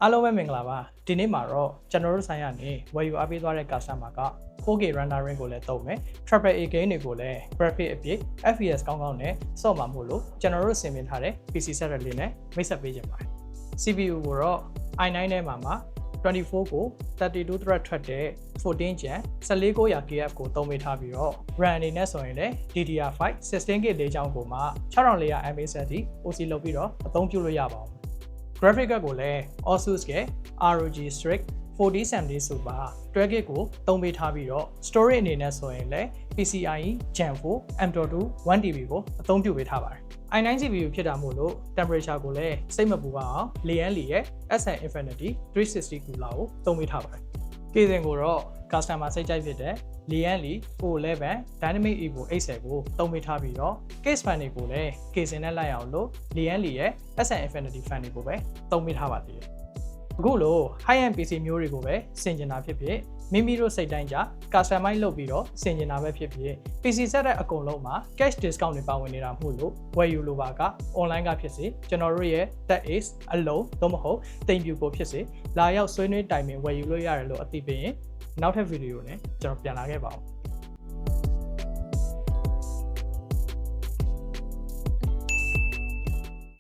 အားလုံးပဲမင်္ဂလာပါဒီနေ့မှာတော့ကျွန်တော်တို့ဆိုင်ရနေဝယ်ယူအားပေးသွားတဲ့ customer က 4K rendering ကိုလည်းသုံးမယ် Triple A game တွေကိုလည်း graphic အပြည့် FPS ကောင်းကောင်းနဲ့စော့မှာမို့လို့ကျွန်တော်တို့ဆင်မြင်ထားတဲ့ PC set လေးနဲ့မိတ်ဆက်ပေးကြပါတယ် CPU ကိုတော့ i9 ထဲမှာ24ကို32 thread ထွက်တဲ့14 Gen 14900 KF ကိုသုံးပေးထားပြီးတော့ RAM အနေနဲ့ဆိုရင်လည်း DDR5 16GB လေးချောင်းကိုမှ6400 mAh အထိ OC လုပ်ပြီးတော့အသုံးပြုလို့ရပါအောင် graphic ကိုလည်း Asus ရဲ့ ROG Strix 4070 Super 12GB ကိုသုံးပေးထားပြီးတော့ storage အနေနဲ့ဆိုရင်လည်း PCIe Gen 4 M.2 1TB ကိုအသုံးပြုပေးထားပါတယ် i9 CPU ဖြစ်တာမို့လို့ temperature ကိုလည်းစိတ်မပူပါအောင် Lian Li ရဲ့ SN Infinity 360 Cooler ကိုသုံးပေးထားပါတယ် casing ကိုတော့ customer စိတ်ကြိုက်ဖြစ်တဲ့ Lian Li O11 Dynamic Evo 80ကိုသုံးပေးထားပြီးတော့ case fan တွေကိုလည်း casing နဲ့လိုက်အောင်လို့ Lian Li ရဲ့ SN Infinity fan တွေကိုပဲသုံးပေးထားပါသေးတယ်အခုလို high end PC မျိုးတွေကိုပဲဆင်ကျင်တာဖြစ်ဖြစ်မိမိတို့စိတ်တိုင်းကြ customize လုပ်ပြီးတော့ဆင်ကျင်တာပဲဖြစ်ဖြစ် PC set တဲ့အကုန်လုံးမှာ cash discount တွေပါဝင်နေတာမို့လို့ဝယ်ယူလိုပါက online ကဖြစ်စေကျွန်တော်တို့ရဲ့ That is အလုံးသို့မဟုတ်တိမ်ပြူကိုဖြစ်စေလာရောက်ဆွေးနွေးတိုင်ပင်ဝယ်ယူလို့ရတယ်လို့အသိပေးရင်နောက်ထပ်ဗီဒီယိုနဲ့ကျွန်တော်ပြန်လာခဲ့ပါဦး